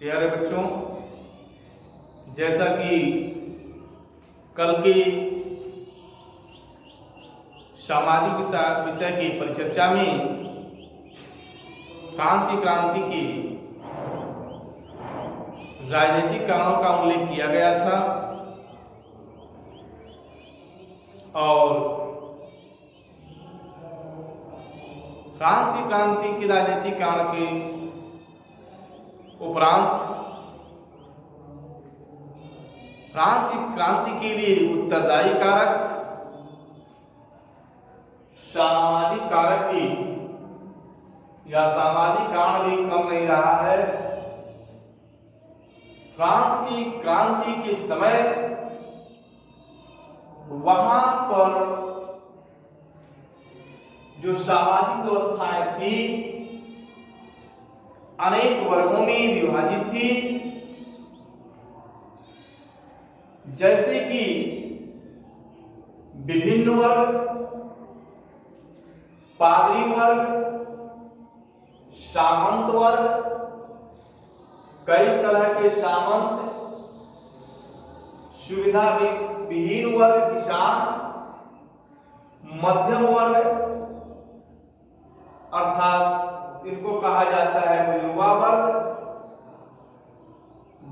प्यारे बच्चों, जैसा कि कल की सामाजिक विषय की परिचर्चा में फ्रांसीसी क्रांति की राजनीतिक कारणों का उल्लेख किया गया था और फ्रांसीसी क्रांति की राजनीतिक कारण के उपरांत फ्रांसीसी क्रांति के लिए उत्तरदायी कारक सामाजिक कारक की या सामाजिक कारण भी कम नहीं रहा है। फ्रांस की क्रांति के समय वहां पर जो सामाजिक व्यवस्थाएं थी अनेक वर्गों में विभाजित थी, जैसे कि विभिन्न वर्ग, पादरी वर्ग, सामंत वर्ग, कई तरह के सामंत, सुविधा विहीन वर्ग, किसान, मध्यम वर्ग अर्थात इनको कहा जाता है युवा वर्ग,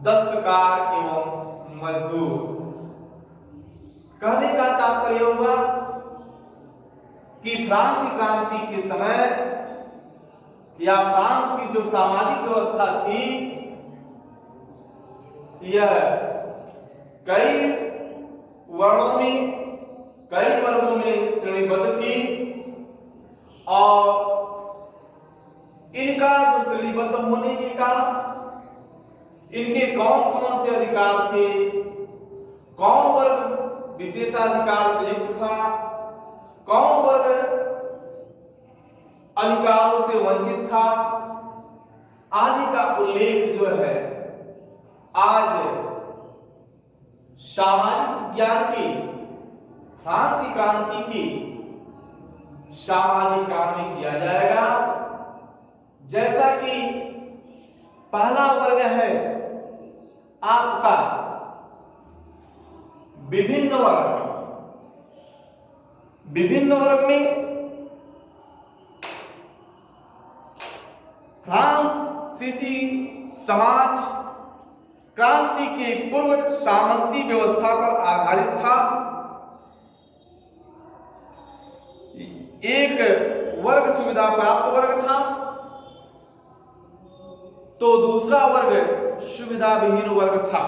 दस्तकार एवं मजदूर। कहने का तात्पर्य हुआ कि फ्रांसीसी क्रांति के समय या फ्रांस की जो सामाजिक व्यवस्था थी यह कई वर्णों में, कई वर्गों में श्रेणीबद्ध थी और इनका जो श्रेणीबद्ध होने के कारण इनके कौन कौन से अधिकार थे, कौन वर्ग विशेषाधिकार से युक्त था, कौन वर्ग अधिकारों से वंचित था, आदि का उल्लेख जो है आज सामाजिक विज्ञान की फ्रांसीसी क्रांति की सामाजिक कारण में किया जाएगा। जैसा कि पहला वर्ग है आपका विभिन्न वर्ग। विभिन्न वर्ग में फ्रांसीसी समाज क्रांति के पूर्व सामंती व्यवस्था पर आधारित था। एक वर्ग सुविधा प्राप्त वर्ग था तो दूसरा वर्ग सुविधा विहीन वर्ग था।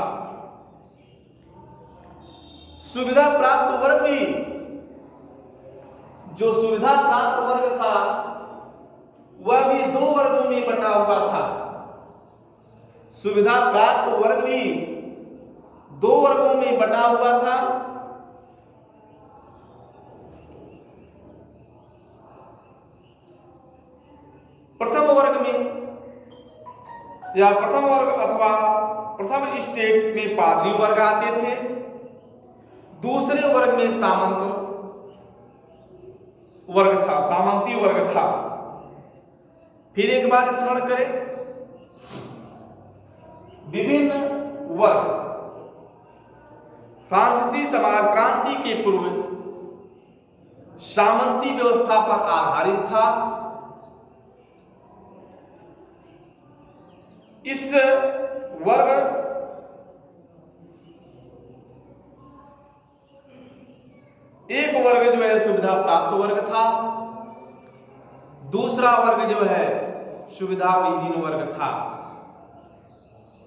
सुविधा प्राप्त वर्ग भी जो सुविधा प्राप्त वर्ग था वह भी दो वर्गों में बटा हुआ था। सुविधा प्राप्त वर्ग भी दो वर्गों में बटा हुआ था। प्रथम वर्ग में या प्रथम वर्ग अथवा प्रथम स्टेट में पादरी वर्ग आते थे, दूसरे वर्ग में सामंत वर्ग था, सामंती वर्ग था। फिर एक बात स्मरण करें, विभिन्न वर्ग फ्रांसीसी समाज क्रांति के पूर्व सामंती व्यवस्था पर आधारित था। इस वर्ग एक वर्ग जो है सुविधा प्राप्त वर्ग था, दूसरा वर्ग जो है सुविधा विहीन वर्ग था।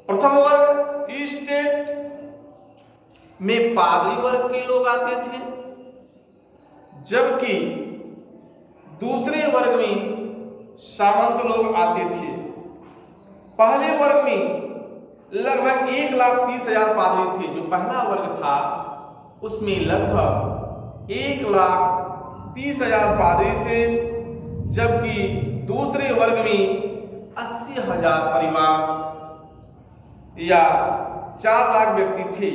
प्रथम वर्ग स्टेट में पादरी वर्ग के लोग आते थे, जबकि दूसरे वर्ग में सामंत लोग आते थे। पहले वर्ग में लगभग 1,30,000 पादरी थे। जो पहला वर्ग था उसमें लगभग 1,30,000 पादरी थे, जबकि दूसरे वर्ग में 80,000 परिवार या 4 लाख व्यक्ति थे।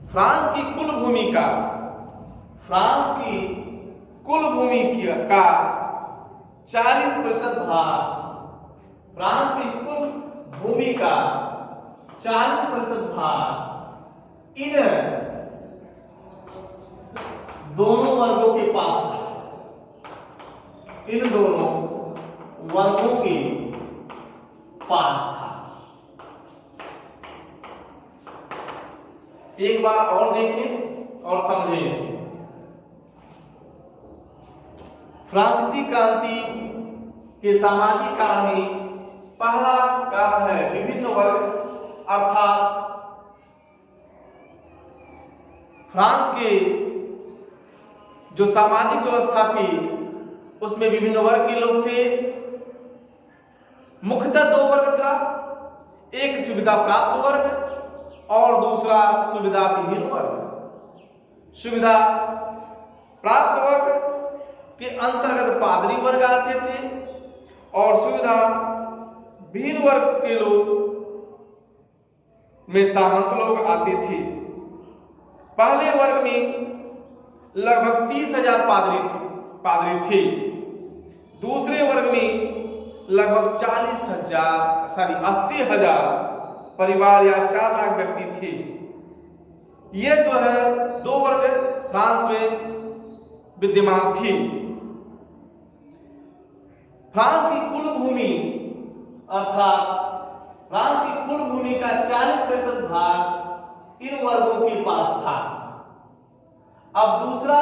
फ्रांस की कुल भूमि का कुल भूमि का 40% भाग फ्रांस की कुल भूमि का 40% भाग इन दोनों वर्गों के पास था। इन दोनों वर्गों के पास था। एक बार और देखें और समझें इसे। फ्रांसीसी क्रांति के सामाजिक कारण में पहला कारण है विभिन्न वर्ग, अर्थात फ्रांस के जो सामाजिक व्यवस्था थी उसमें विभिन्न वर्ग के लोग थे। मुख्यतः दो वर्ग था, एक सुविधा प्राप्त वर्ग और दूसरा सुविधा विहीन वर्ग। सुविधा प्राप्त वर्ग के अंतर्गत पादरी वर्ग आते थे और सुविधा विहीन वर्ग के लोग में सामंत लोग आते थे। पहले वर्ग में लगभग 30,000 पादरी थे। दूसरे वर्ग में लगभग 80,000 परिवार या 4 लाख व्यक्ति थे। ये जो है दो वर्ग फ्रांस में विद्यमान थी। फ्रांस की कुल भूमि अर्थात फ्रांस की कुल भूमि का 40% भाग इन वर्गों के पास था। अब दूसरा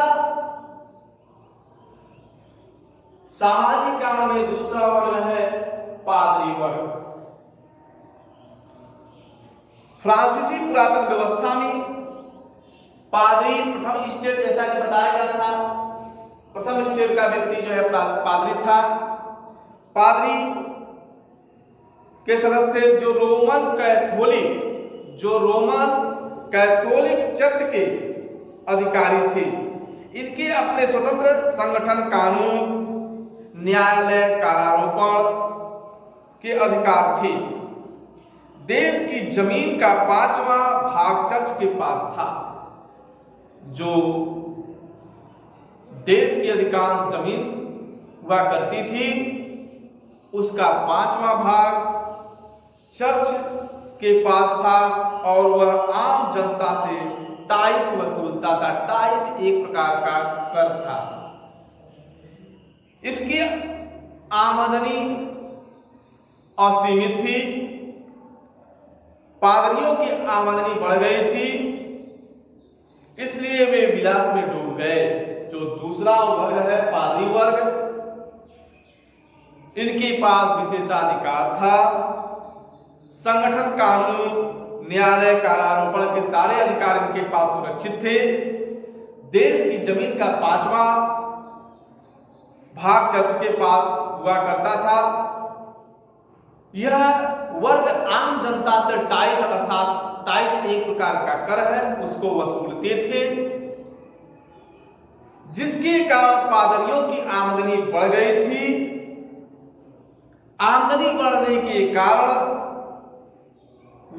सामाजिक कारण में दूसरा वर्ग है पादरी वर्ग। फ्रांसीसी पुरातन व्यवस्था में पादरी प्रथम स्टेट, जैसा कि बताया गया था, प्रथम स्टेट का व्यक्ति जो है पादरी था। पादरी के सदस्य जो रोमन कैथोलिक चर्च के अधिकारी थे। इनके अपने स्वतंत्र संगठन, कानून, न्यायालय, कारारोपण के अधिकार थे। देश की जमीन का 5वां भाग चर्च के पास था। जो देश की अधिकांश जमीन हुआ करती थी उसका 5वां भाग चर्च के पास था और वह आम जनता से टाइथ वसूलता था। टाइथ एक प्रकार का कर था। इसकी आमदनी असीमित थी। पादरियों की आमदनी बढ़ गई थी, इसलिए वे विलास में डूब गए। जो दूसरा वर्ग है पादरी वर्ग, इनके पास विशेषाधिकार था। संगठन, कानून, न्यायालय, कारारोपण के सारे अधिकार इनके पास सुरक्षित थे। देश की जमीन का 5वां भाग चर्च के पास हुआ करता था। यह वर्ग आम जनता से टाइथ अर्थात टाइथ एक प्रकार का कर है उसको वसूलते थे, जिसके कारण पादरियों की आमदनी बढ़ गई थी। आमदनी बढ़ने के कारण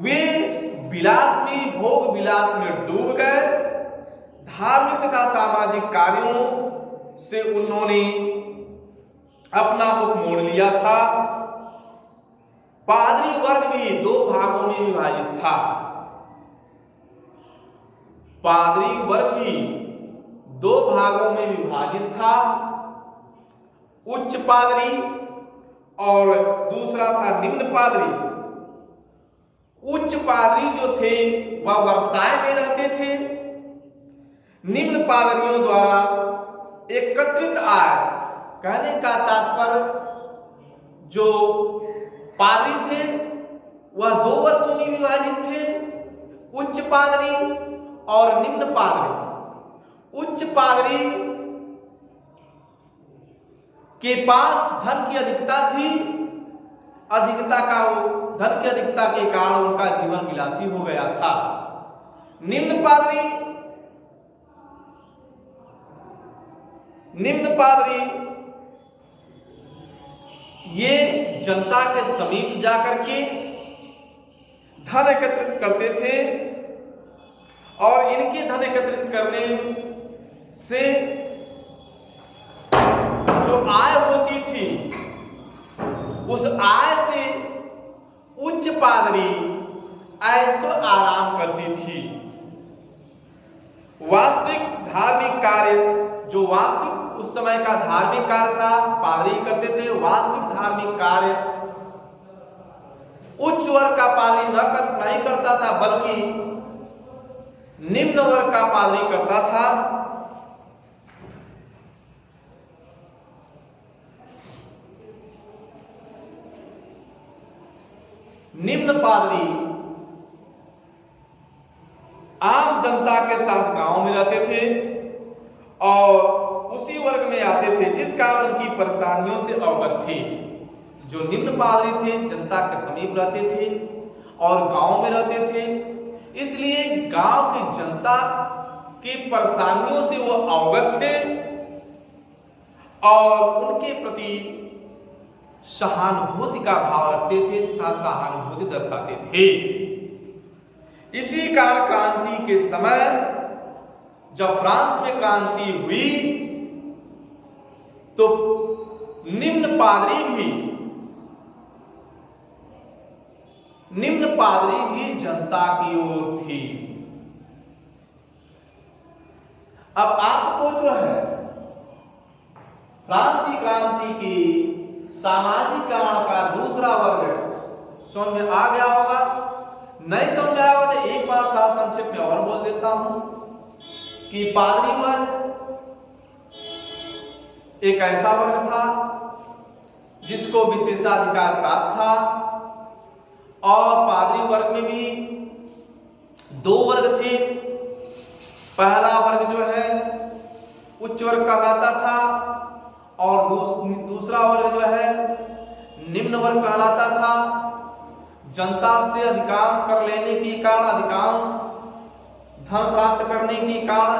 वे भोग विलास में डूब गए। धार्मिक तथा सामाजिक कार्यों से उन्होंने अपना मुख मोड़ लिया था। पादरी वर्ग भी 2 भागों में विभाजित था। पादरी वर्ग भी 2 भागों में विभाजित था। उच्च पादरी और दूसरा था निम्न पादरी। उच्च पादरी जो थे वह वर्साय में रहते थे। निम्न पादरियों द्वारा एकत्रित आय, कहने का तात्पर्य जो पादरी थे वह 2 वर्गों में विभाजित थे, उच्च पादरी और निम्न पादरी। उच्च पादरी के पास धन की अधिकता थी। धन की अधिकता के कारण उनका जीवन विलासी हो गया था। निम्न पादरी ये जनता के समीप जाकर के धन एकत्रित करते थे और इनके धन एकत्रित करने से जो आय होती थी उस आय से उच्च उच्च पादरी ऐसो आराम करती थी। वास्तविक धार्मिक कार्य, जो वास्तविक उस समय का धार्मिक कार्य था, पादरी करते थे। वास्तविक धार्मिक कार्य उच्च वर्ग का पादरी नहीं करता था, बल्कि निम्न वर्ग का पादरी करता था। निम्न पादरी आम जनता के साथ गांव में रहते थे और उसी वर्ग में आते थे, जिस कारण उनकी परेशानियों से अवगत थे। जो निम्न पादरी थे जनता के समीप रहते थे और गांव में रहते थे, इसलिए गांव की जनता की परेशानियों से वो अवगत थे और उनके प्रति सहानुभूति का भाव रखते थे तथा सहानुभूति दर्शाते थे। इसी कारण क्रांति के समय जब फ्रांस में क्रांति हुई तो निम्न पादरी भी जनता की ओर थी। अब आपको जो है फ्रांसीसी क्रांति की सामाजिक कारण का दूसरा वर्ग समझ में आ गया होगा। नहीं समझ में आया होगा तो एक बार साथ संक्षेप में और बोल देता हूं कि पादरी वर्ग एक ऐसा वर्ग था जिसको विशेषाधिकार प्राप्त था और पादरी वर्ग में भी दो वर्ग थे। पहला वर्ग जो है उच्च वर्ग कहलाता था और दूसरा वर्ग जो है निम्न वर्ग कहलाता था। जनता से अधिकांश कर लेने के कारण, अधिकांश धन प्राप्त करने के कारण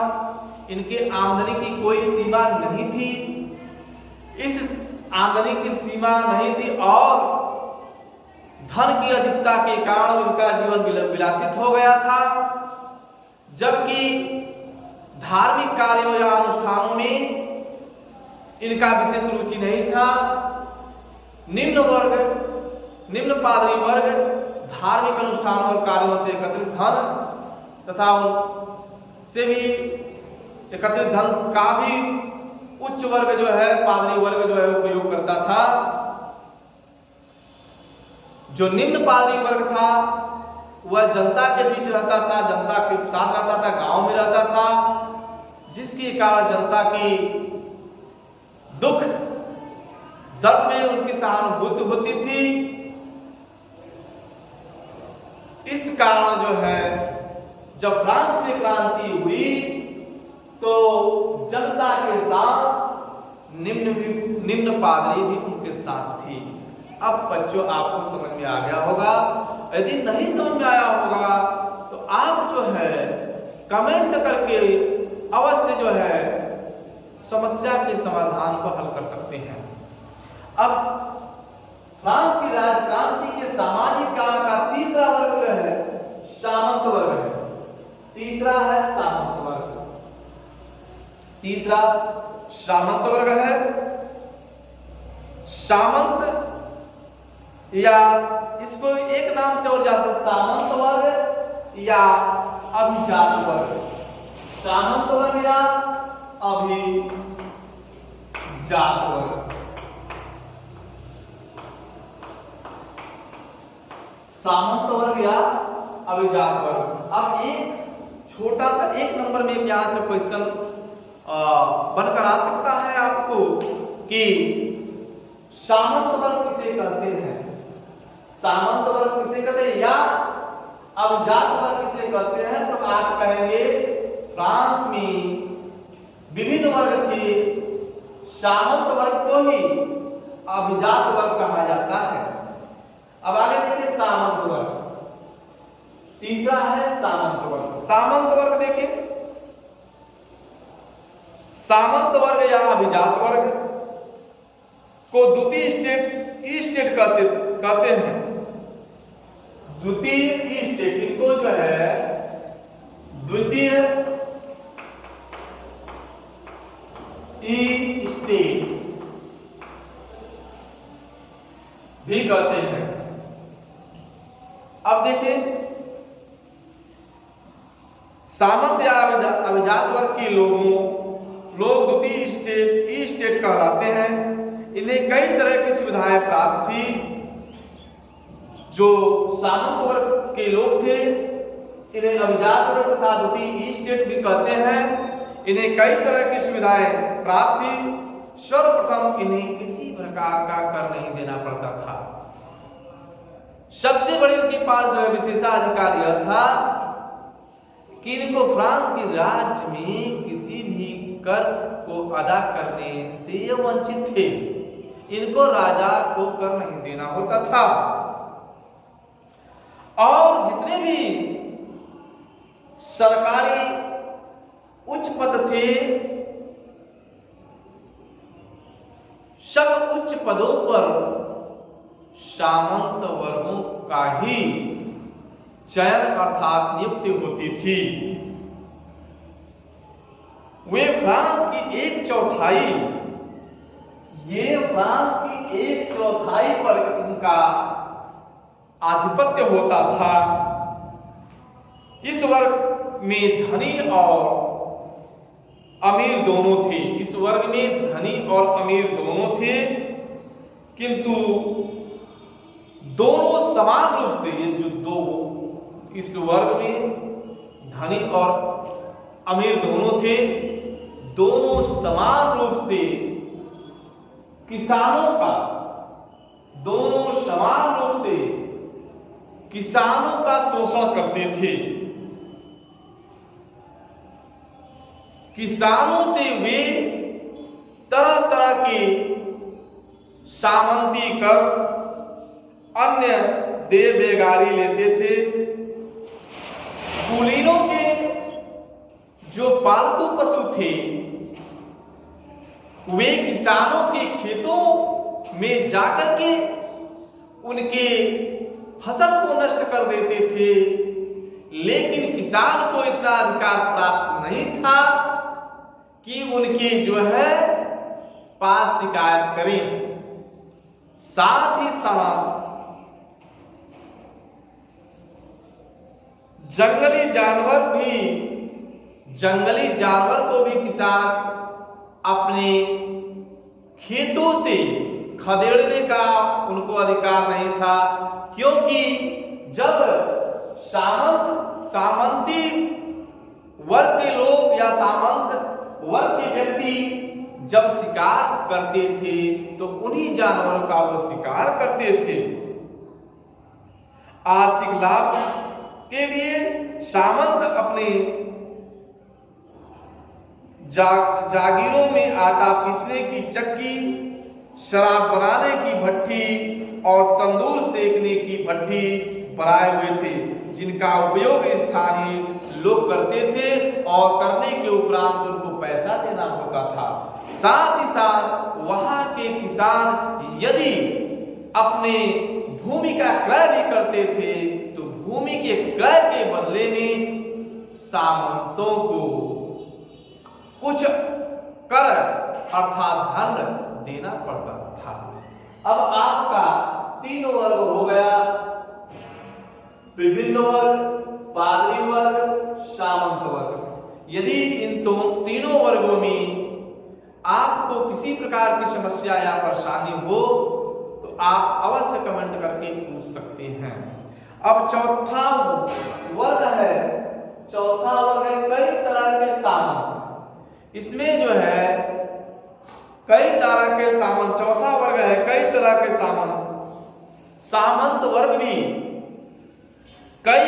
इनके आमदनी की कोई सीमा नहीं थी। इस आमदनी की सीमा नहीं थी और धन की अधिकता के कारण उनका जीवन विलासित हो गया था, जबकि धार्मिक कार्यों या अनुष्ठानों में इनका विशेष रुचि नहीं था। निम्न पादरी वर्ग धार्मिक अनुष्ठानों और कार्यों से एकत्रित धन तथा से भी एकत्रित धन का भी उच्च वर्ग जो है, पादरी वर्ग जो है उपयोग करता था। जो निम्न पादरी वर्ग था वह जनता के बीच रहता था, जनता के साथ रहता था, गांव में रहता था, जिसके कारण जनता की दुख दर्द में उनकी सहानुभूति होती थी। इस कारण जो है जब फ्रांस में क्रांति हुई तो जनता के साथ निम्न पादरी भी उनके साथ थी। अब बच्चों आपको समझ में आ गया होगा। यदि नहीं समझ में आया होगा तो आप जो है कमेंट करके अवश्य जो है समस्या के समाधान को हल कर सकते हैं। अब फ्रांस की राजक्रांति के सामाजिक कारण का तीसरा वर्ग जो है सामंत वर्ग है। तीसरा है सामंत वर्ग। तीसरा सामंत वर्ग है। सामंत या इसको एक नाम से और जाते हैं सामंत वर्ग या अभिजात वर्ग। सामंत वर्ग या अभिजात वर्ग। सामंत वर्ग या अभिजात वर्ग। अब एक छोटा सा एक नंबर में यहां से क्वेश्चन बनकर आ सकता है आपको कि सामंत वर्ग किसे कहते हैं, सामंत वर्ग किसे कहते हैं या अभिजात वर्ग किसे कहते हैं। तो आप कहेंगे फ्रांस में विभिन्न वर्ग थे, सामंत वर्ग को ही अभिजात वर्ग कहा जाता है। अब आगे देखिए सामंत वर्ग। तीसरा है सामंत वर्ग। सामंत वर्ग देखिए, सामंत वर्ग या अभिजात वर्ग को द्वितीय स्टेट कहते हैं। द्वितीय स्टेट, इनको जो है द्वितीय स्टेट भी कहते हैं। अब देखें, सामंत या अभिजात वर्ग के लोग द्वितीय स्टेट कहलाते हैं। इन्हें कई तरह की सुविधाएं प्राप्त थी। जो सामंत वर्ग के लोग थे इन्हें अभिजात वर्ग तथा द्वितीय स्टेट भी कहते हैं। इन्हें कई तरह की सुविधाएं प्राप्त थी। सर्वप्रथम इन्हें किसी प्रकार का कर नहीं देना पड़ता था। सबसे बड़ी इनके पास जो विशेषाधिकार यह था कि इनको फ्रांस के राज्य में किसी भी कर को अदा करने से ये वंचित थे। इनको राजा को कर नहीं देना होता था। और जितने भी सरकारी उच्च पद थे, सब उच्च पदों पर सामंत वर्गों का ही चयन अर्थात नियुक्ति होती थी। वे फ्रांस की 1/4 पर इनका आधिपत्य होता था। इस वर्ग में धनी और अमीर दोनों थे। इस वर्ग में धनी और अमीर दोनों थे, किंतु दोनों समान रूप से, ये जो दो इस वर्ग में धनी और अमीर दोनों थे, दोनों समान रूप से किसानों का शोषण करते थे। किसानों से वे तरह तरह के सामंती कर, अन्य देय बेगारी लेते थे। कुलीनों के जो पालतू पशु थे वे किसानों के खेतों में जाकर के उनके फसल को नष्ट कर देते थे, लेकिन किसान को इतना अधिकार प्राप्त नहीं था कि उनकी जो है पास शिकायत करें। साथ ही साथ जंगली जानवर को भी किसान अपने खेतों से खदेड़ने का उनको अधिकार नहीं था, क्योंकि जब सामंती वर्ग के लोग या सामंत वर्ग के व्यक्ति जब शिकार करते थे तो उन्हीं जानवरों का वो शिकार करते थे। आर्थिक लाभ के लिए सामंत अपने जागीरों में आटा पीसने की चक्की, शराब बनाने की भट्टी और तंदूर सेकने की भट्टी बनाए हुए थे, जिनका उपयोग स्थानीय लोग करते थे और करने के उपरांत उनको पैसा देना होता था। साथ ही साथ वहां के किसान यदि अपने भूमि का क्रय भी करते थे तो भूमि के क्रय के बदले में सामंतों को कुछ कर अर्थात दंड देना पड़ता था। अब आपका 3 वर्ग हो गया, विभिन्न वर्ग, पादरी वर्ग, सामंत वर्ग। यदि इन तीनों वर्गों में आपको किसी प्रकार की समस्या या परेशानी हो तो आप अवश्य कमेंट करके पूछ सकते हैं। अब चौथा वर्ग है कई तरह के सामंत। इसमें जो है कई तरह के सामंत, चौथा वर्ग है कई तरह के सामंत। सामंत वर्ग भी कई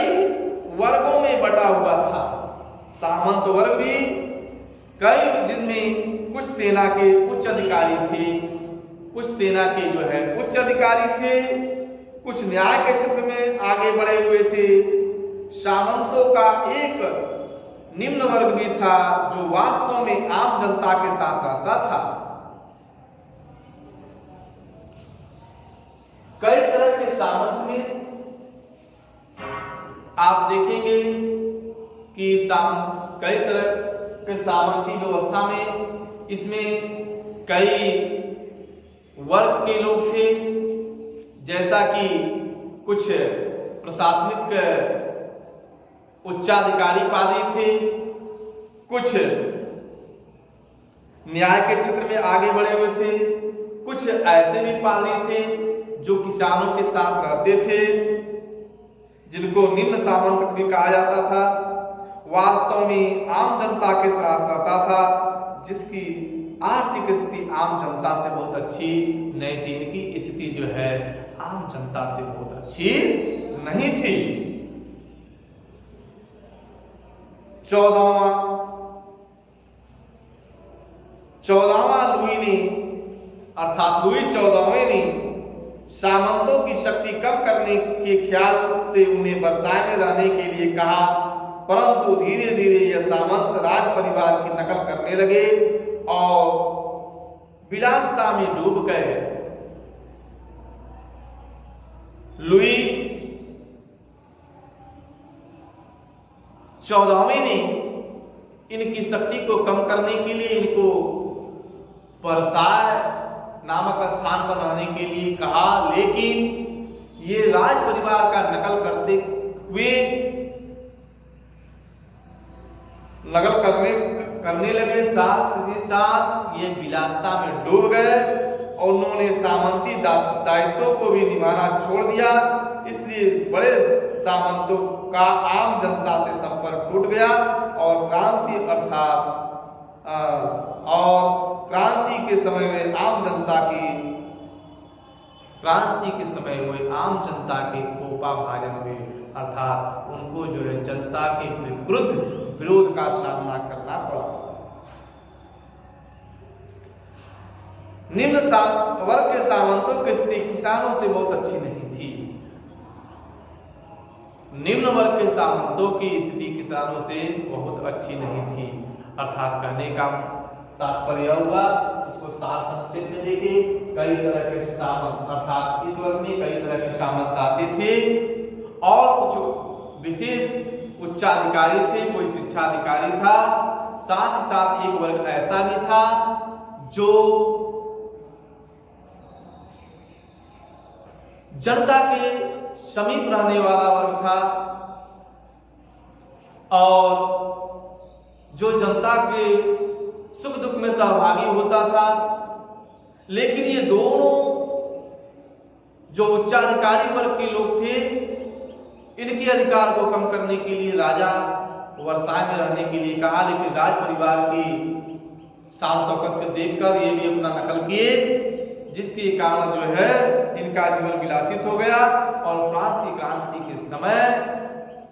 वर्गों में बटा हुआ था। सामंत वर्ग भी कई, जिनमें कुछ सेना के उच्च अधिकारी थे, कुछ सेना के जो है उच्च अधिकारी थे, कुछ न्याय के क्षेत्र में आगे बढ़े हुए थे। सामंतों का एक निम्न वर्ग भी था जो वास्तव में आम जनता के साथ रहता था। कई तरह के सामंत में आप देखेंगे कि कई तरह के सामंती व्यवस्था में इसमें कई वर्ग के लोग थे, जैसा कि कुछ प्रशासनिक उच्चाधिकारी पादी थे, कुछ न्याय के क्षेत्र में आगे बढ़े हुए थे, कुछ ऐसे भी पादी थे जो किसानों के साथ रहते थे, जिनको निम्न सामंत भी कहा जाता था। वास्तव में आम जनता के साथ रहता था, जिसकी आर्थिक स्थिति आम जनता से बहुत अच्छी नहीं थी। इनकी स्थिति जो है आम जनता से बहुत अच्छी नहीं थी। 14वां लुई ने अर्थात लुई 14वें ने सामंतों की शक्ति कम करने के ख्याल से उन्हें वर्साय में रहने के लिए कहा, परंतु धीरे धीरे यह सामंत राज परिवार की नकल करने लगे और विलासिता में डूब गए। लुई 14वें ने इनकी शक्ति को कम करने के लिए इनको वर्साय नामक स्थान पर रहने के लिए कहा, लेकिन ये राज परिवार का नकल करने लगे। साथ ही साथ ये विलासिता में डूब गए और उन्होंने सामंती दायित्वों को भी निभाना छोड़ दिया। इसलिए बड़े सामंतों का आम जनता से संपर्क टूट गया और क्रांति के समय में आम जनता के कोपा भाजन हुए, अर्थात उनको जो है जनता के विरुद्ध विरोध का सामना करना पड़ा। निम्न वर्ग के सामंतों की स्थिति किसानों से बहुत अच्छी नहीं थी। निम्न वर्ग के सामंतों की स्थिति किसानों से बहुत अच्छी नहीं थी, अर्थात कहने का तात्पर्य हुआ, इसको सार संक्षेप में देखें, कई तरह के सामंत अर्थात इस वर्ग में कई तरह के सामंत आते थे और कुछ विशेष उच्चाधिकारी थे, कोई शिक्षाधिकारी था। साथ ही साथ एक वर्ग ऐसा भी था जो जनता के समीप रहने वाला वर्ग था और जो जनता के सुख दुख में सहभागी होता था। लेकिन ये दोनों जो उच्चाधिकारी वर्ग के लोग थे, इनके अधिकार को कम करने के लिए राजा वर्साय में रहने के लिए कहा, लेकिन राज परिवार की शान शौकत को देखकर ये भी अपना नकल किए, जिसके कारण जो है इनका जीवन विलासित हो गया और फ्रांस की क्रांति के समय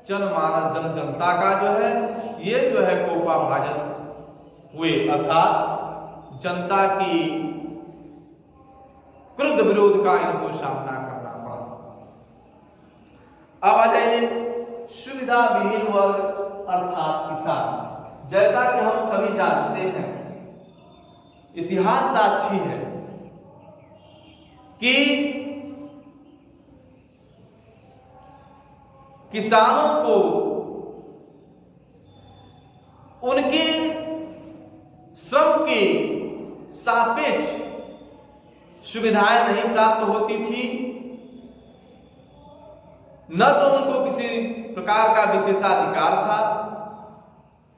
जनमानस जनता का जो है ये जो है कोपा भाजन हुए, अर्थात जनता की क्रुद्ध विरोध का इनको सामना करना पड़ा। अब आ जाइए सुविधा विहीन वर्ग अर्थात किसान। जैसा कि हम सभी जानते हैं, इतिहास साक्षी है कि किसानों को उनके श्रम के सापेक्ष सुविधाएं नहीं प्राप्त होती थी, न तो उनको किसी प्रकार का विशेषाधिकार था,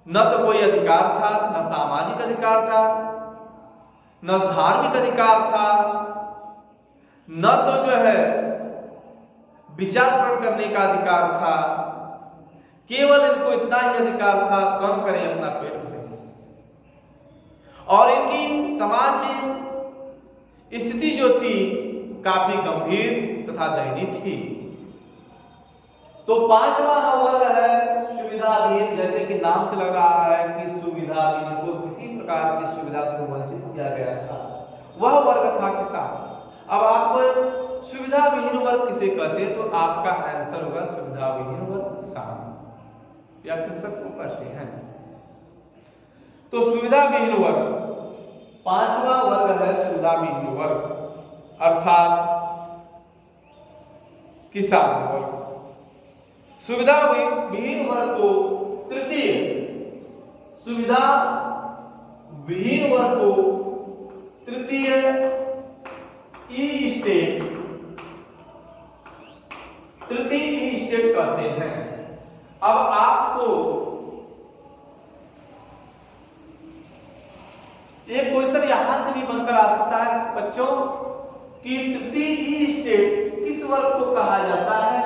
न तो कोई अधिकार था, न सामाजिक अधिकार था, न धार्मिक अधिकार था, न तो जो है विचार प्रकट करने का अधिकार था। केवल इनको इतना ही अधिकार था, श्रम करें अपना पेट भरें। और इनकी समाज में स्थिति जो थी काफी गंभीर तथा दयनीय थी। तो पांचवा वर्ग है सुविधाहीन। जैसे कि नाम से लग रहा है कि सुविधाहीन को किसी प्रकार की सुविधा से वंचित किया गया था, वह वर्ग था किसान। अब आप सुविधा विहीन वर्ग किसे कहते हैं, तो आपका आंसर होगा सुविधा विहीन वर्ग किसान या कृषक को कहते हैं। तो सुविधा विहीन वर्ग पांचवा वर्ग है सुविधा विहीन वर्ग अर्थात किसान वर्ग। सुविधा विहीन वर्ग को तृतीय सुविधा विहीन वर्ग को तृतीय ई स्टेट तृतीय स्टेट कहते हैं। अब आपको एक क्वेश्चन यहां से भी बनकर आ सकता है बच्चों कि तृतीय स्टेट किस वर्ग को कहा जाता है,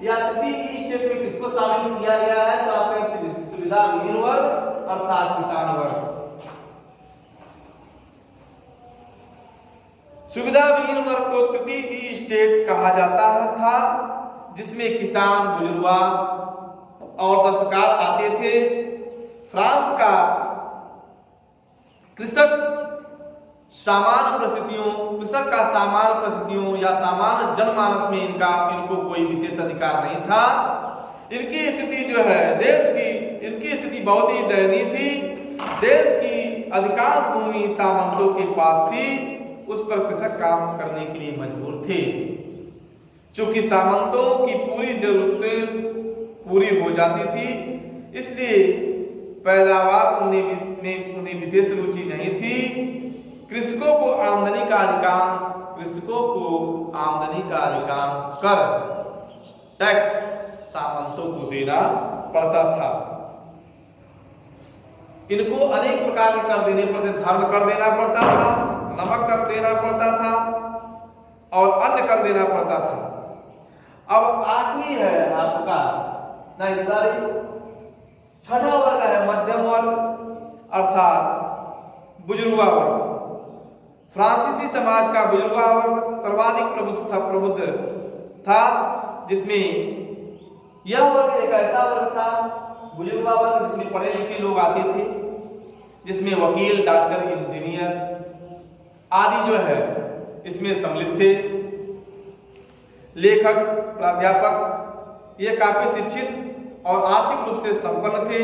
या तृतीय स्टेट में किसको शामिल किया गया है। तो आपका सुविधा विहीन वर्ग अर्थात किसान वर्ग। सुविधा विहीन वर्ग को तृतीय स्टेट कहा जाता था, जिसमें किसान, बुजुर्गा और दस्तकार आते थे। फ्रांस का कृषक का सामान्य परिस्थितियों या सामान्य जनमानस में इनको कोई विशेष अधिकार नहीं था। इनकी स्थिति जो है इनकी स्थिति बहुत ही दयनीय थी। देश की अधिकांश भूमि सामंतों के पास थी, उस पर कृषक काम करने के लिए मजबूर थे। चूंकि सामंतों की पूरी जरूरतें पूरी हो जाती थी, इसलिए पैदावार उन्हें विशेष रुचि नहीं थी। कृषकों को आमदनी का अधिकांश कर टैक्स सामंतों को देना पड़ता था। इनको अनेक प्रकार के कर देने पड़ते, धर्म कर देना पड़ता था, नमक कर देना पड़ता था और अन्न कर देना पड़ता था। अब आखिरी है आपका नहीं सॉरी छठा वर्ग है मध्यम वर्ग अर्थात बुजुर्गा वर्ग। फ्रांसीसी समाज का बुजुर्गा वर्ग सर्वाधिक प्रबुद्ध था, जिसमें यह वर्ग एक ऐसा वर्ग था बुजुर्गा वर्ग जिसमें पढ़े लिखे लोग आते थे, जिसमें वकील, डॉक्टर, इंजीनियर आदि जो है इसमें सम्मिलित थे। लेखक, प्राध्यापक ये काफी शिक्षित और आर्थिक रूप से संपन्न थे,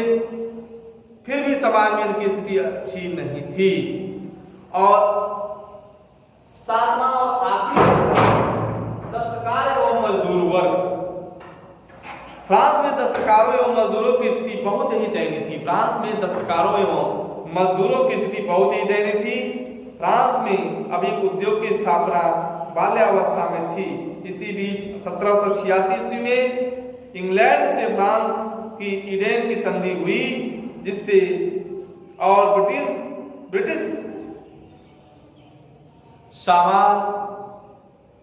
फिर भी समाज में इनकी स्थिति अच्छी नहीं थी। और सातवां और आखिरी दस्तकार एवं मजदूर वर्ग। फ्रांस में दस्तकारों एवं मजदूरों की स्थिति बहुत ही दयनीय थी। फ्रांस में दस्तकारों एवं मजदूरों की स्थिति बहुत ही दयनीय थी। फ्रांस में अभी उद्योग की स्थापना बाल्यावस्था में थी। इसी बीच 1786 ईस्वी में इंग्लैंड से फ्रांस की ईडेन की संधि हुई, जिससे और ब्रिटिश सामान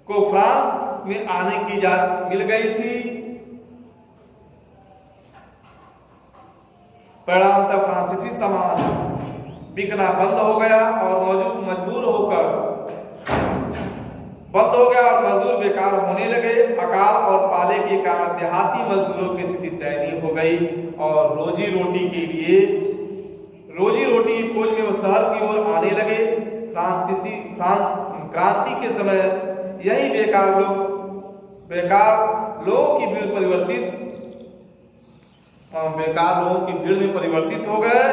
को फ्रांस में आने की इजाजत मिल गई थी। परिणामतः फ्रांसीसी सामान बिकना बंद हो गया और मजदूर बेकार होने लगे। अकाल और पाले के कारण देहाती मजदूरों की स्थिति दयनीय हो गई और रोजी रोटी की खोज में वो शहर की ओर आने लगे। फ्रांस क्रांति के समय यही बेकार लोगों की भीड़ में परिवर्तित हो गए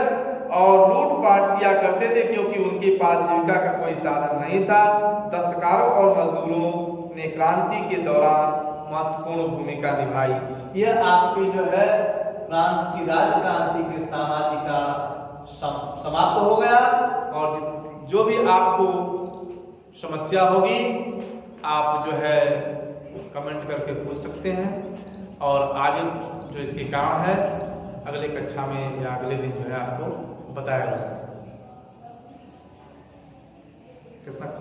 और लूटपाट किया करते थे, क्योंकि उनके पास जीविका का कोई साधन नहीं था। दस्तकारों और मजदूरों ने क्रांति के दौरान महत्वपूर्ण भूमिका निभाई। यह आपकी जो है फ्रांस की राज्य क्रांति के सामाजिक समाप्त हो गया। और जो भी आपको समस्या होगी आप जो है कमेंट करके पूछ सकते हैं, और आगे जो इसके कारण है अगले कक्षा में या अगले दिन जो है आपको बताया जाएगा। कितना